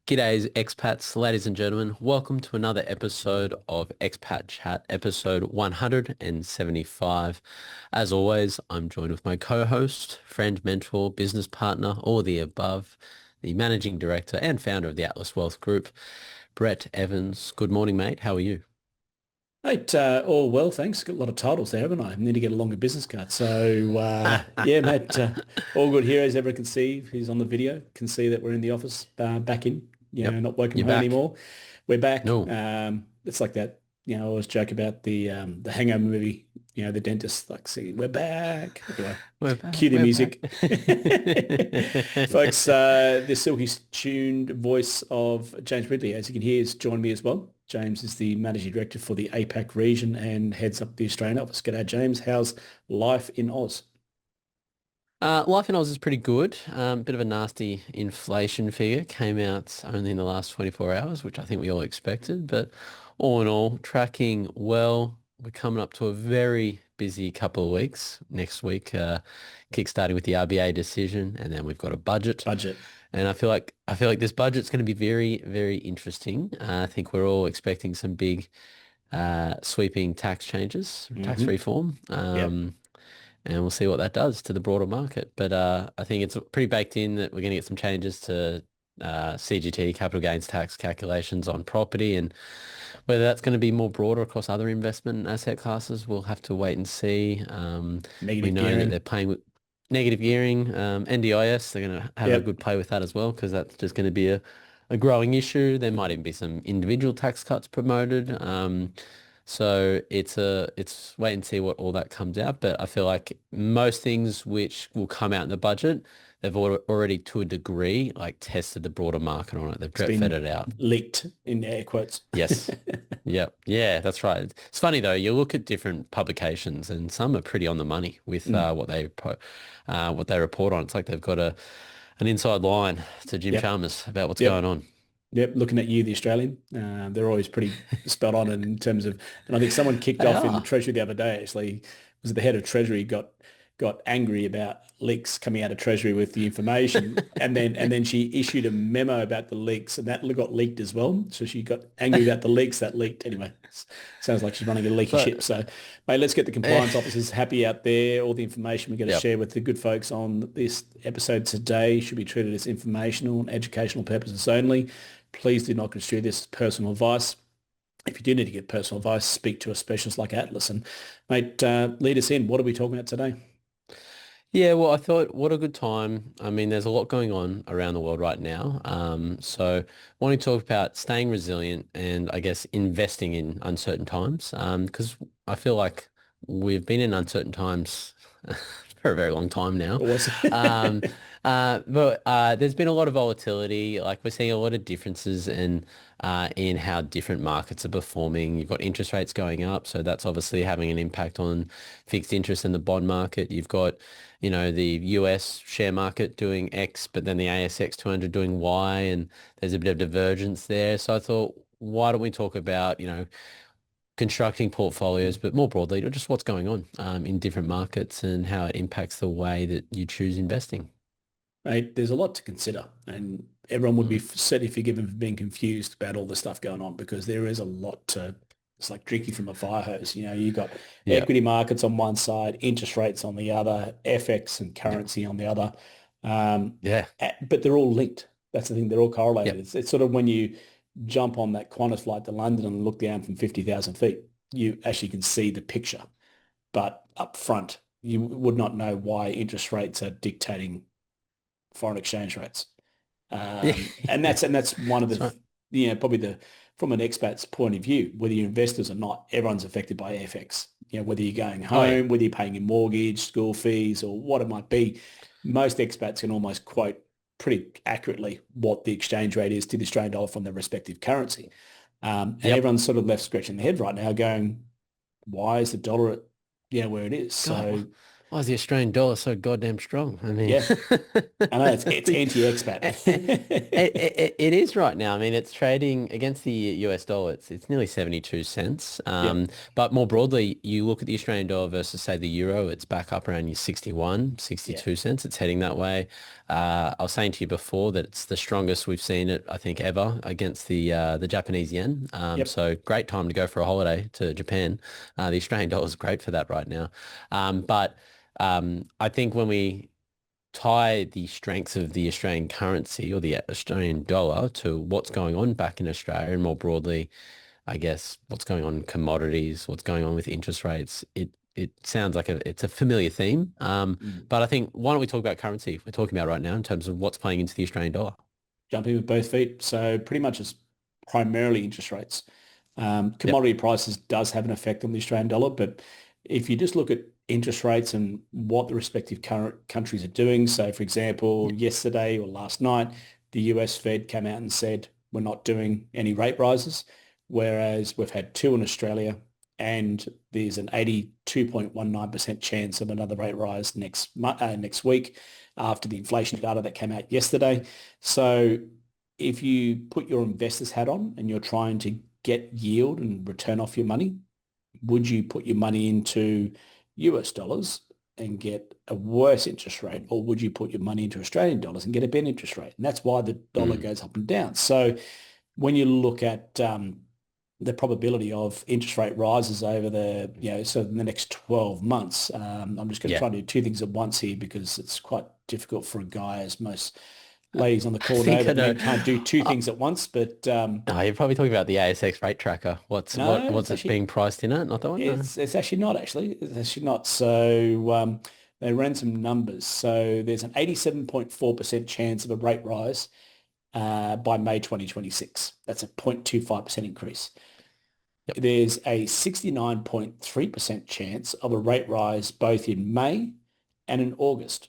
G'days, expats, ladies and gentlemen. Welcome to another episode of Expat Chat, episode 175. As always, I'm joined with my co-host, friend, mentor, business partner, all the above, the managing director and founder of the Atlas Wealth Group, Brett Evans. Good morning, mate. How are you? Mate, all well, thanks. Got a lot of titles there, haven't I? Need to get a longer business card. So, yeah, mate, all good here as everyone can see. Who's on the video can see that we're in the office, back in, Yep, not working you're from home back. anymore. We're back. No, It's like that, I always joke about the Hangover movie, the dentist like singing, "We're back." Anyway, we're back. cue the We're back. music. Folks, the silky tuned voice of James Ridley, as you can hear, has joined me as well. James is the Managing Director for the APAC region and heads up the Australian office. G'day, James. How's life in Oz? Life in Oz is pretty good. Bit of a nasty inflation figure came out only in the last 24 hours, which I think we all expected. But all in all, tracking well. We're coming up to a very busy couple of weeks. Next week, kickstarting with the RBA decision, and then we've got a budget. Budget. And I feel like this budget's going to be very, very interesting. I think we're all expecting some big, sweeping tax changes, tax Hmm. reform. Yep. And we'll see what that does to the broader market. But I think it's pretty baked in that we're going to get some changes to CGT, capital gains tax calculations on property, and whether that's going to be more broader across other investment and asset classes, we'll have to wait and see. We Negative know that they're gearing. paying with negative gearing, NDIS, they're going to have a Yep. good play with that as well, because that's just going to be a growing issue. There might even be some individual tax cuts promoted. So it's wait and see what all that comes out. But I feel like most things which will come out in the budget, they've already to a degree like tested the broader market on it. They've It's drip fed been it out. leaked in air quotes. Yes. Yep. Yeah, that's right. It's funny though. You look at different publications, and some are pretty on the money with Mm. what they report on. It's like they've got an inside line to Jim Yep. Chalmers about what's going Yep. on. Yep, looking at you, the Australian, they're always pretty spelled on in terms of, and I think someone kicked They off in the are. Treasury the other day. Actually, was it the head of Treasury got angry about leaks coming out of Treasury with the information, and then she issued a memo about the leaks, and that got leaked as well. So she got angry about the leaks that leaked. Anyway, sounds like she's running a leaky So, ship. So, mate, let's get the eh, compliance officers happy out there. All the information we're going to yep. share with the good folks on this episode today should be treated as informational and educational purposes only. Please do not construe this as personal advice. If you do need to get personal advice, speak to a specialist like Atlas. And mate, lead us in. What are we talking about today? Yeah, well, I thought what a good time. I mean, there's a lot going on around the world right now. So wanting to talk about staying resilient and I guess investing in uncertain times. Because I feel like we've been in uncertain times for a very long time now. What was Um, it? but there's been a lot of volatility. Like we're seeing a lot of differences in how different markets are performing. You've got interest rates going up, so that's obviously having an impact on fixed interest in the bond market. You've got, the US share market doing X, but then the ASX 200 doing Y, and there's a bit of divergence there. So I thought, why don't we talk about, constructing portfolios, but more broadly, just what's going on in different markets and how it impacts the way that you choose investing. Mate, there's a lot to consider, and everyone would be Mm. certainly forgiven for being confused about all the stuff going on because there is a lot to. It's like drinking from a fire hose. You got Yeah. equity markets on one side, interest rates on the other, FX and Yep. currency on the other, Yeah. but they're all linked. That's the thing; they're all correlated. Yep. It's sort of when you jump on that Qantas flight to London and look down from 50,000 feet, you actually can see the picture. But up front, you would not know why interest rates are dictating foreign exchange rates. Yeah. And that's one of That's right. the, probably from an expat's point of view, whether you're investors or not, everyone's affected by FX. Whether you're going Oh yeah. home, whether you're paying your mortgage, school fees, or what it might be, most expats can almost quote pretty accurately what the exchange rate is to the Australian dollar from their respective currency. And Yep. everyone's sort of left scratching their head right now going, why is the dollar at, where it is? God, So Why is the Australian dollar so goddamn strong? I mean, Yeah, I know it's the- anti-expat. it is right now. I mean, it's trading against the US dollar. It's nearly 72 cents. Yep, But more broadly, you look at the Australian dollar versus, say, the euro, it's back up around your 61, yeah, 62 cents. It's heading that way. I was saying to you before that it's the strongest we've seen it, I think, ever against the Japanese yen. yep. So great time to go for a holiday to Japan. The Australian dollar is great for that right now. But I think when we tie the strengths of the Australian currency or the Australian dollar to what's going on back in Australia and more broadly, I guess, what's going on in commodities, what's going on with interest rates, it sounds like it's a familiar theme. Mm. But I think why don't we talk about currency we're talking about right now in terms of what's playing into the Australian dollar? Jumping with both feet. So pretty much it's primarily interest rates. Yep. Commodity prices does have an effect on the Australian dollar, but if you just look at interest rates and what the respective current countries are doing, so for example, Yep. yesterday or last night, the US Fed came out and said we're not doing any rate rises, whereas we've had two in Australia and there's an 82.19% chance of another rate rise next week after the inflation data that came out yesterday. So if you put your investor's hat on and you're trying to get yield and return off your money, would you put your money into US dollars and get a worse interest rate, or would you put your money into Australian dollars and get a better interest rate? And that's why the dollar Mm. goes up and down. So when you look at the probability of interest rate rises over so in the next 12 months, I'm just going to Yeah. try to do two things at once here because it's quite difficult for a guy, as most ladies on the I call know, think I that know. men can't do two Uh, things at once. But no, you're probably talking about the ASX rate tracker. no, What's it being priced in at? Not that one? No. it's actually not actually. It's actually not. So they ran some numbers. So there's an 87.4% chance of a rate rise by May 2026. That's a 0.25% increase. Yep. There's a 69.3% chance of a rate rise both in May and in August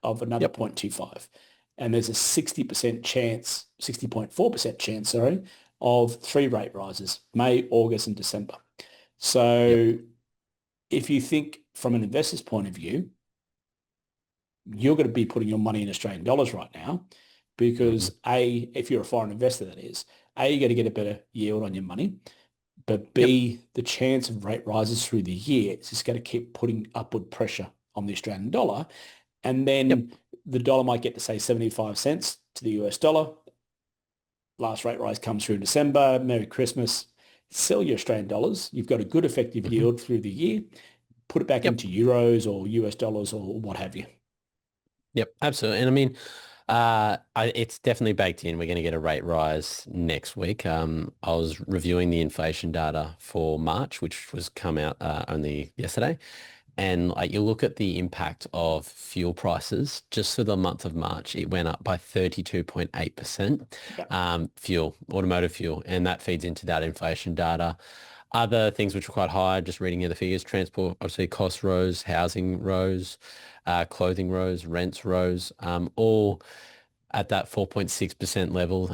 of another Yep. 0.25. And there's a 60% chance, 60.4% chance, sorry, of three rate rises, May, August, and December. Yep. So if you think from an investor's point of view, you're going to be putting your money in Australian dollars right now Hmm. because A, if you're a foreign investor, that is, A, you're going to get a better yield on your money, but Yep. B, the chance of rate rises through the year is just going to keep putting upward pressure on the Australian dollar. And Yep. then the dollar might get to say 75 cents to the US dollar. Last rate rise comes through in December. Merry Christmas. Sell your Australian dollars. You've got a good effective Hmm. yield through the year. Put it back Yep. into euros or US dollars or what have you. Yep. Absolutely. And I mean, it's definitely baked in. We're going to get a rate rise next week. I was reviewing the inflation data for March, which was come out only yesterday. And like you look at the impact of fuel prices, just for the month of March, it went up by 32.8%. Yeah. Automotive fuel, and that feeds into that inflation data. Other things which are quite high, just reading here the figures, transport, obviously costs rose, housing rose, clothing rose, rents rose, all at that 4.6% level.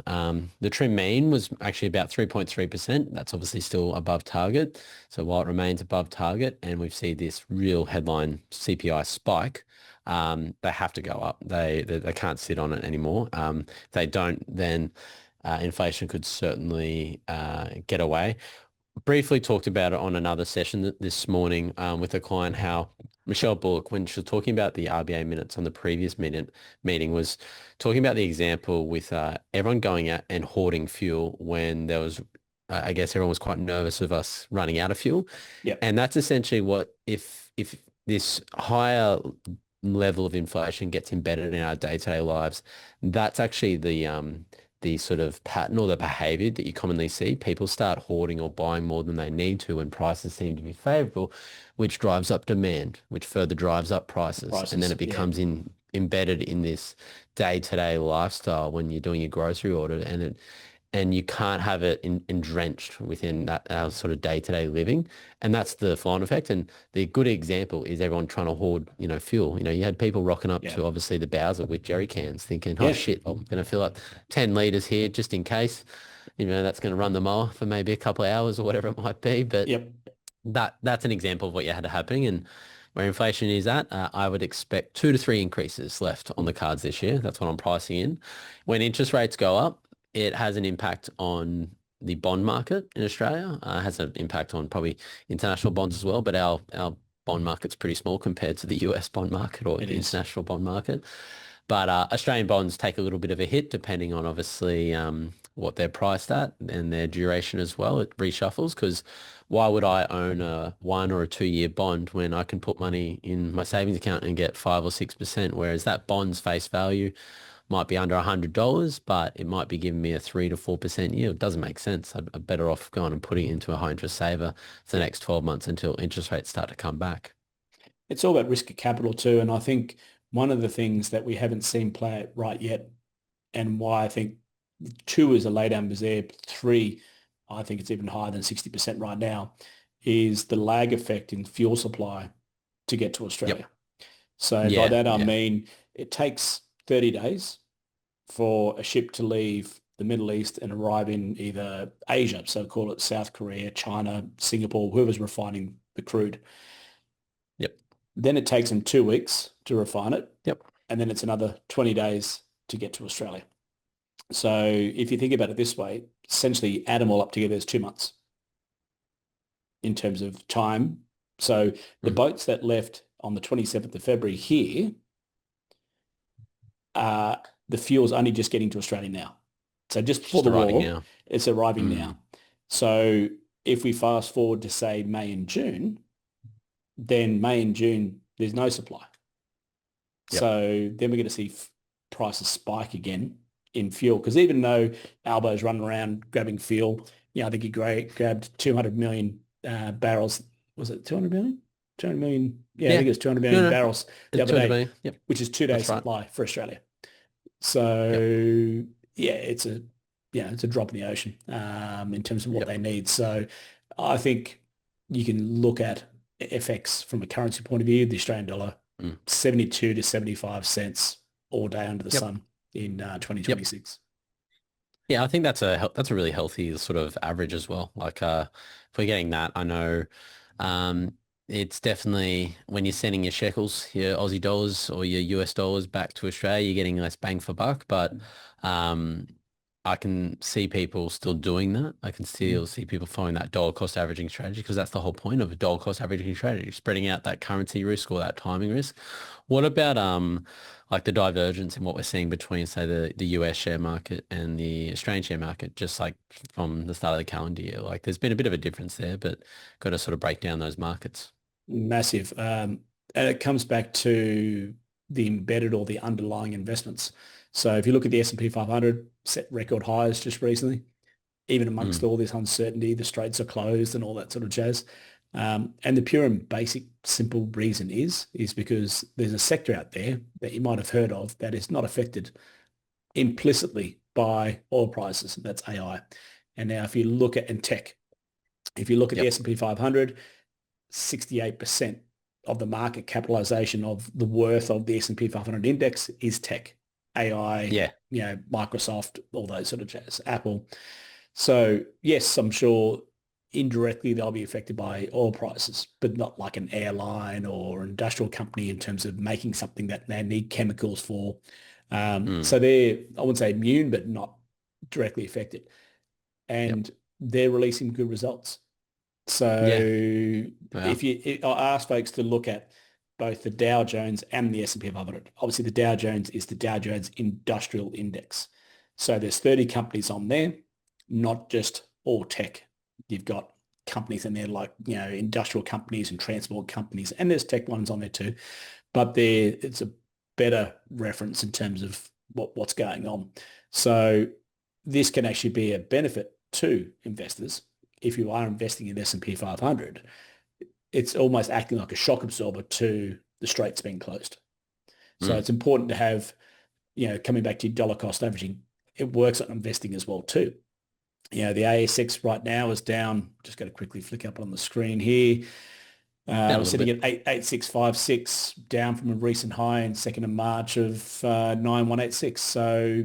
The trim mean was actually about 3.3%. That's obviously still above target. So while it remains above target and we see this real headline CPI spike, they have to go up. They can't sit on it anymore. If they don't, then inflation could certainly get away. Briefly talked about it on another session this morning with a client, how Michelle Bullock, when she was talking about the RBA minutes on the previous meeting, was talking about the example with everyone going out and hoarding fuel when there was, I guess everyone was quite nervous of us running out of fuel. Yeah. And that's essentially what, if this higher level of inflation gets embedded in our day-to-day lives, that's actually the sort of pattern or the behavior that you commonly see. People start hoarding or buying more than they need to when prices seem to be favorable, which drives up demand, which further drives up prices. And then Prices. it Yeah. becomes embedded in this day-to-day lifestyle when you're doing your grocery order, and you can't have it drenched within that our sort of day-to-day living. And that's the flow-on effect. And the good example is everyone trying to hoard, fuel. You had people rocking up Yeah. to obviously the Bowser with jerry cans thinking, oh Yeah. shit, I'm going to fill up 10 litres here just in case, that's going to run the mower for maybe a couple of hours or whatever it might be. But Yep. that's an example of what you had happening. And where inflation is at, I would expect 2 to 3 increases left on the cards this year. That's what I'm pricing in. When interest rates go up, it has an impact on the bond market in Australia. Has an impact on probably international bonds as well, but our bond market's pretty small compared to the US bond market or It the is. international bond market. But Australian bonds take a little bit of a hit depending on obviously what they're priced at and their duration as well. It reshuffles because why would I own a 1 or 2 year bond when I can put money in my savings account and get 5 or 6%, whereas that bond's face value might be under $100, but it might be giving me a 3 to 4% yield. It doesn't make sense. I'm better off going and putting it into a high interest saver for the next 12 months until interest rates start to come back. It's all about risk of capital too. And I think one of the things that we haven't seen play it right yet, and why I think two is a laydown was there, three, I think it's even higher than 60% right now, is the lag effect in fuel supply to get to Yep. Australia. So by Yeah. that I Yeah. mean it takes 30 days for a ship to leave the Middle East and arrive in either Asia, so call it South Korea, China, Singapore, whoever's refining the crude. Yep. Then it takes them 2 weeks to refine it, Yep. and then it's another 20 days to get to Australia. So if you think about it this way, essentially add them all up together is 2 months in terms of time. So the Mhm. boats that left on the 27th of February here, the fuel's only just getting to Australia now. So just It's before just the arriving war, now. it's arriving Mm. now. So if we fast forward to say May and June, then May and June, there's no supply. Yep. So then we're going to see prices spike again in fuel because even though Albo's running around grabbing fuel, I think he grabbed 200 million barrels. Was it 200 million? 200 million. Yeah, I Yeah. think it was 200 No, million no. barrels the It's other 200 day, million. Yep. which is 2 days That's right. supply for Australia. Yep. So yeah, it's a drop in the ocean in terms of what Yep. they need. So I think you can look at FX from a currency point of view, the Australian dollar, Mm. 72 to 75 cents all day under the Yep. sun in Yep. 2026. Yeah, I think that's a really healthy sort of average as well. Like if we're getting that, I know um it's definitely when you're sending your shekels, your Aussie dollars or your US dollars back to Australia, you're getting less bang for buck. But um I can see people still doing that. I can still Mm. see people following that dollar cost averaging strategy because that's the whole point of a dollar cost averaging strategy, spreading out that currency risk or that timing risk. What about like the divergence in what we're seeing between, say, the US share market and the Australian share market, just like from the start of the calendar year? Like there's been a bit of a difference there, but got to sort of break down those markets. Massive. And it comes back to the embedded or the underlying investments. So if you look at the S&P 500, set record highs just recently, even amongst Mm, all this uncertainty, the straits are closed and all that sort of jazz. And the pure and basic simple reason is because there's a sector out there that you might have heard of that is not affected implicitly by oil prices. That's AI. And now if you look at and tech, if you look at the yep. S&P 500, 68% of the market capitalization of the worth of the S&P 500 index is tech, AI, Yeah. Microsoft, all those sort of jazz, Apple. So yes, I'm sure indirectly they'll be affected by oil prices, but not like an airline or industrial company in terms of making something that they need chemicals for. Mm, So they're, I wouldn't say immune, but not directly affected. yep. And they're releasing good results. Yeah. So Wow. I ask folks to look at both the Dow Jones and the S&P 500. Obviously, the Dow Jones is the Dow Jones Industrial Index. So there's 30 companies on there, not just all tech. You've got companies in there like, industrial companies and transport companies, and there's tech ones on there too. But it's a better reference in terms of what's going on. So this can actually be a benefit to investors if you are investing in S&P 500. It's almost acting like a shock absorber to the straits being closed. So Mm, it's important to have, coming back to dollar cost averaging, it works on investing as well too. The ASX right now is down. Just got to quickly flick up on the screen here. down a We're little sitting bit. at 8656, down from a recent high in 2nd of March of 9186. So,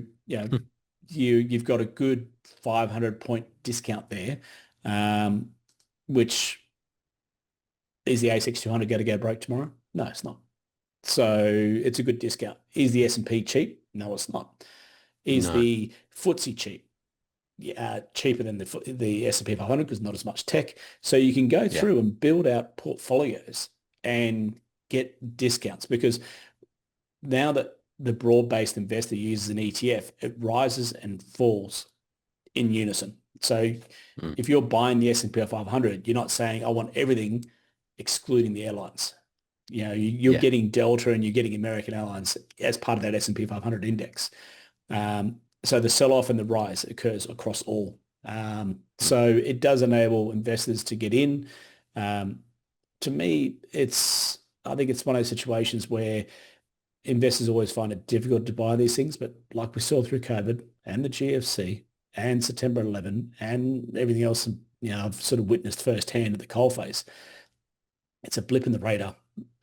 you've got a good 500 point discount there, um, which Is the ASX 200 going to go broke tomorrow? No, it's not. So it's a good discount. Is the S&P cheap? No, it's not. Is No. the FTSE cheap? Yeah, cheaper than the S&P 500 because not as much tech. So you can go Yeah. through and build out portfolios and get discounts because now that the broad-based investor uses an ETF, it rises and falls in unison. So Mm. if you're buying the S&P 500, you're not saying, I want everything excluding the airlines. You know, you're Yeah. getting Delta and you're getting American Airlines as part of that S&P 500 index. So the sell-off and the rise occurs across all. Mm. So it does enable investors to get in. Um, to me, I think it's one of those situations where investors always find it difficult to buy these things, but like we saw through COVID and the GFC and September 11 and everything else, I've sort of witnessed firsthand at the coalface. It's a blip in the radar.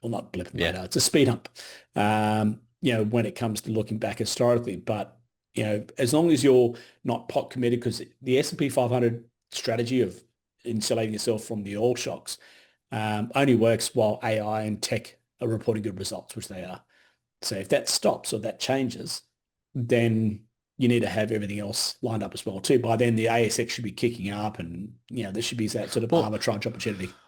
Well, not blip in the Yeah. radar. It's a speed hump, when it comes to looking back historically. But, as long as you're not pot committed, because the S&P 500 strategy of insulating yourself from the oil shocks only works while AI and tech are reporting good results, which they are. So if that stops or that changes, then you need to have everything else lined up as well too. By then the ASX should be kicking up and, there should be that sort of Well, arbitrage opportunity.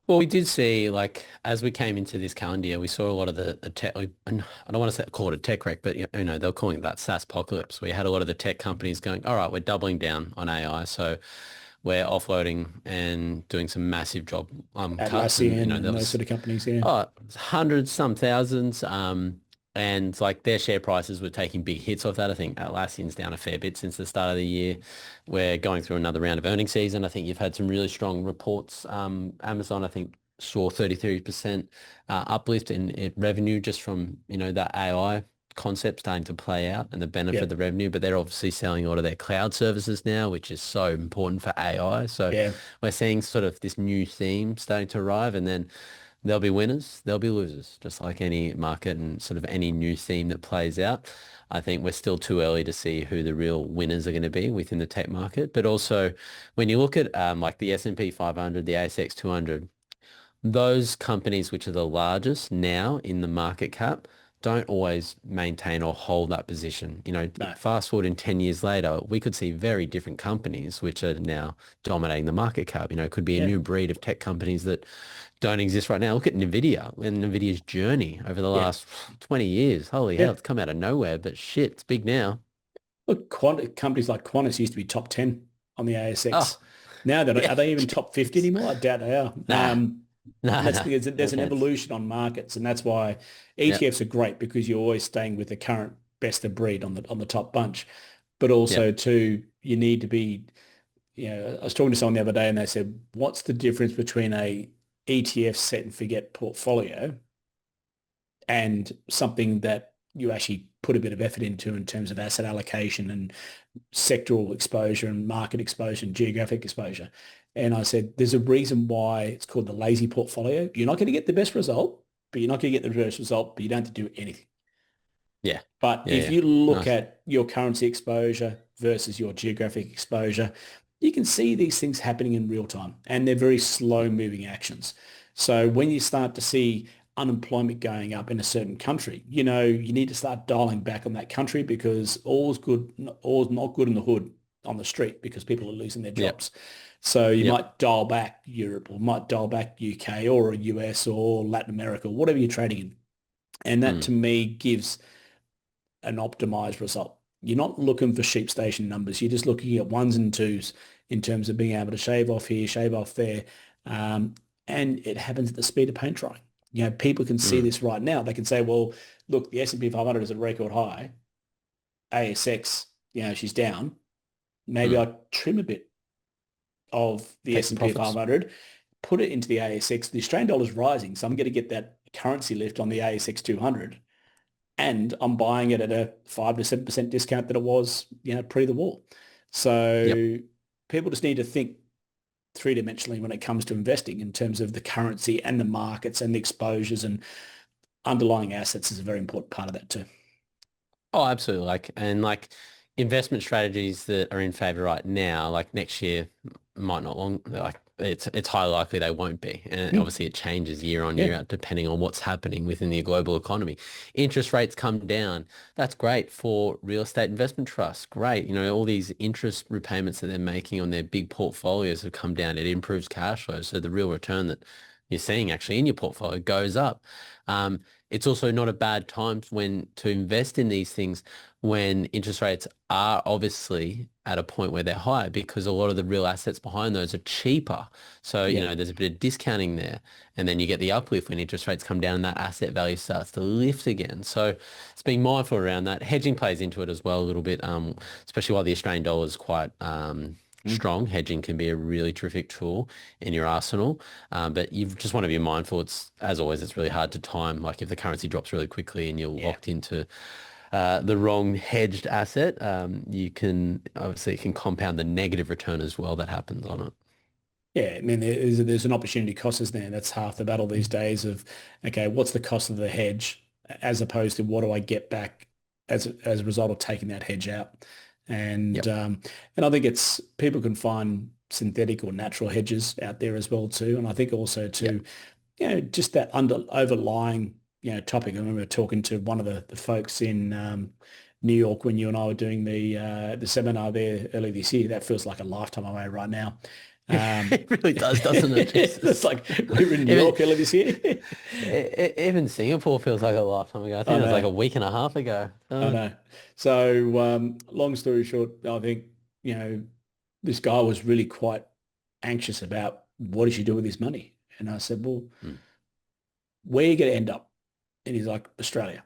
well, we did see, like, as we came into this calendar year, we saw a lot of the tech, and I don't want to call it a tech wreck, but, they're calling it that SaaS apocalypse. We had a lot of the tech companies going, all right, we're doubling down on AI. So we're offloading and doing some massive job cuts. And, Atlassian there and those was sort of companies, yeah. oh, hundreds, some thousands. And like their share prices were taking big hits off that. I think Atlassian's down a fair bit since the start of the year. We're going through another round of earnings season. I think you've had some really strong reports. Amazon, I think, saw 33% uplift in revenue just from, that AI concept starting to play out and the benefit Yeah, of the revenue. But they're obviously selling a lot of their cloud services now, which is so important for AI. So yeah, we're seeing sort of this new theme starting to arrive, and then there'll be winners, there'll be losers, just like any market and sort of any new theme that plays out. I think we're still too early to see who the real winners are going to be within the tech market. But also, when you look at like the S&P 500, the ASX 200, those companies which are the largest now in the market cap don't always maintain or hold that position. no, Fast forward in 10 years later, we could see very different companies which are now dominating the market cap. It could be a yeah. new breed of tech companies that don't exist right now. Look at Nvidia and Nvidia's journey over the Yeah, last 20 years. Holy hell, yeah. it's come out of nowhere, but shit, it's big now. Look, companies like Qantas used to be top 10 on the ASX. Oh, Now that yeah. are they even top 50 anymore? I doubt they are. Nah, And nah, that's nah, the thing, no there's an chance. evolution on markets, and that's why Yep, ETFs are great because you're always staying with the current best of breed on the top bunch. But yep. also too, you need to be, I was talking to someone the other day and they said, what's the difference between a ETF set and forget portfolio and something that you actually put a bit of effort into in terms of asset allocation and sectoral exposure and market exposure and geographic exposure. And I said, there's a reason why it's called the lazy portfolio. You're not going to get the best result, but you're not going to get the best result, but you don't have to do anything. Yeah, But yeah, if yeah. you look Nice. at your currency exposure versus your geographic exposure, you can see these things happening in real time and they're very slow moving actions. So when you start to see unemployment going up in a certain country, you need to start dialing back on that country because all's not good in the hood on the street because people are losing their Yep, jobs. So you yep. might dial back Europe or might dial back UK or US or Latin America, whatever you're trading in. And that Mm, to me gives an optimized result. You're not looking for sheep station numbers. You're just looking at ones and twos in terms of being able to shave off here, shave off there. Um, and it happens at the speed of paint drying. People can see mm, this right now. They can say, well, look, the S&P 500 is a record high. ASX, she's down. Maybe mm. I trim a bit of the Take some S&P profits. 500, put it into the ASX. The Australian dollar is rising, so I'm going to get that currency lift on the ASX 200 and I'm buying it at a 5 to 7% discount that it was, pre the war. Yep. So people just need to think three-dimensionally when it comes to investing in terms of the currency and the markets and the exposures and underlying assets is a very important part of that too. Oh, absolutely. Like investment strategies that are in favor right now, like next year might not long, like it's highly likely they won't be. And Mm, obviously it changes year on yeah, year out depending on what's happening within the global economy. Interest rates come down. That's great for real estate investment trusts. Great. All these interest repayments that they're making on their big portfolios have come down. It improves cash flow. So the real return that you're seeing actually in your portfolio goes up. It's also not a bad time when to invest in these things when interest rates are obviously at a point where they're high because a lot of the real assets behind those are cheaper. So, yeah, there's a bit of discounting there. And then you get the uplift when interest rates come down and that asset value starts to lift again. So it's being mindful around that. Hedging plays into it as well a little bit, especially while the Australian dollar is quite mm, strong. Hedging can be a really terrific tool in your arsenal. But you just want to be mindful. As always, it's really hard to time. Like if the currency drops really quickly and you're yeah. locked into the wrong hedged asset, you can obviously it can compound the negative return as well that happens on it. Yeah, I mean, there's an opportunity cost, isn't there? That's half the battle these days of, okay, what's the cost of the hedge as opposed to what do I get back as a result of taking that hedge out? And Yep. um, and I think it's people can find synthetic or natural hedges out there as well too. And I think also Yep. too, just that overlying, topic. I remember talking to one of the folks in New York when you and I were doing the seminar there earlier this year. That feels like a lifetime away right now. Um, It really does, doesn't it? it's Jesus. like we were in New Even York earlier this year. even Singapore feels like a lifetime ago. I think I it was like know, a week and a half ago. I know. So long story short, I think, you know, this guy was really quite anxious about what does he do with his money? And I said, well, Mm. where are you going to end up? And he's like, Australia.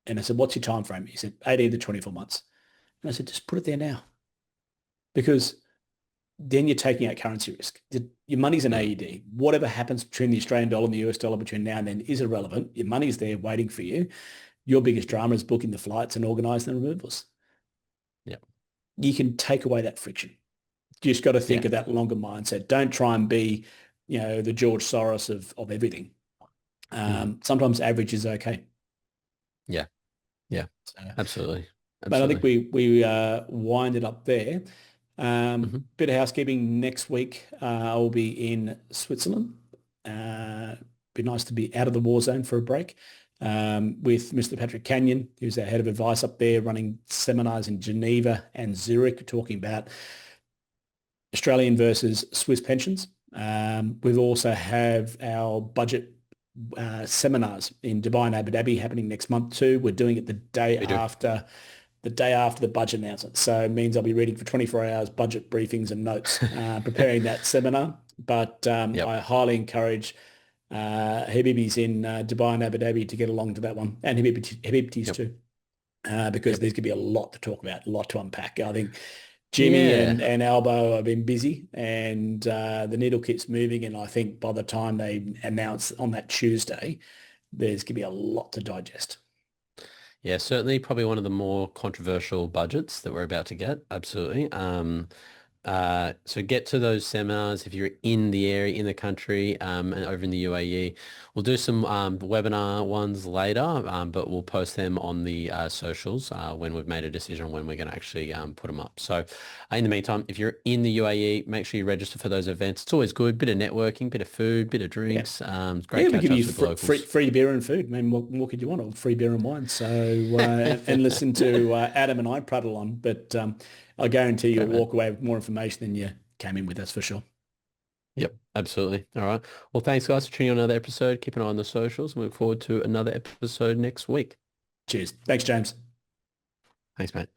And I said, what's your time frame? He said, 18 to 24 months. And I said, just put it there now. Because then you're taking out currency risk. Your money's an Mm. AED. Whatever happens between the Australian dollar and the US dollar between now and then is irrelevant. Your money's there waiting for you. Your biggest drama is booking the flights and organising the removals. Yep. You can take away that friction. You just got to think Yeah. of that longer mindset. Don't try and be, the George Soros of everything. Mm. Sometimes average is okay. Yeah. Yeah. So, Absolutely. but I think Absolutely. we wind it up there. Hmm. Bit of housekeeping next week. I'll be in Switzerland. Uh, be nice to be out of the war zone for a break with Mr. Patrick Canyon, who's our head of advice up there, running seminars in Geneva and Zurich, talking about Australian versus Swiss pensions. We've also have our budget seminars in Dubai and Abu Dhabi happening next month too. We're doing it We do. the day after the budget announcement. So it means I'll be reading for 24 hours budget briefings and notes, preparing that seminar. But Yep. I highly encourage Habibis in Dubai and Abu Dhabi to get along to that one, and Habibtis Yep. too, because Yep. there's going to be a lot to talk about, a lot to unpack. I think Jimmy Yeah. and Albo have been busy, and the needle keeps moving. And I think by the time they announce on that Tuesday, there's going to be a lot to digest. Yeah, certainly probably one of the more controversial budgets that we're about to get. Absolutely. So get to those seminars if you're in the area, in the country, and over in the UAE. We'll do some webinar ones later, but we'll post them on the socials when we've made a decision on when we're going to actually put them up. So in the meantime, if you're in the UAE, make sure you register for those events. It's always good. Bit of networking, bit of food, bit of Yeah. drinks. It's great Yeah, we give you catch-ups with locals. free beer and food. I mean, what could you want? Or free beer and wine. So, and listen to Adam and I prattle on. But I guarantee you'll Great, man. walk away with more information than you came in with, that's for sure. Yep, absolutely. All right. Well, thanks, guys, for tuning on another episode. Keep an eye on the socials and we look forward to another episode next week. Cheers. Thanks, James. Thanks, mate.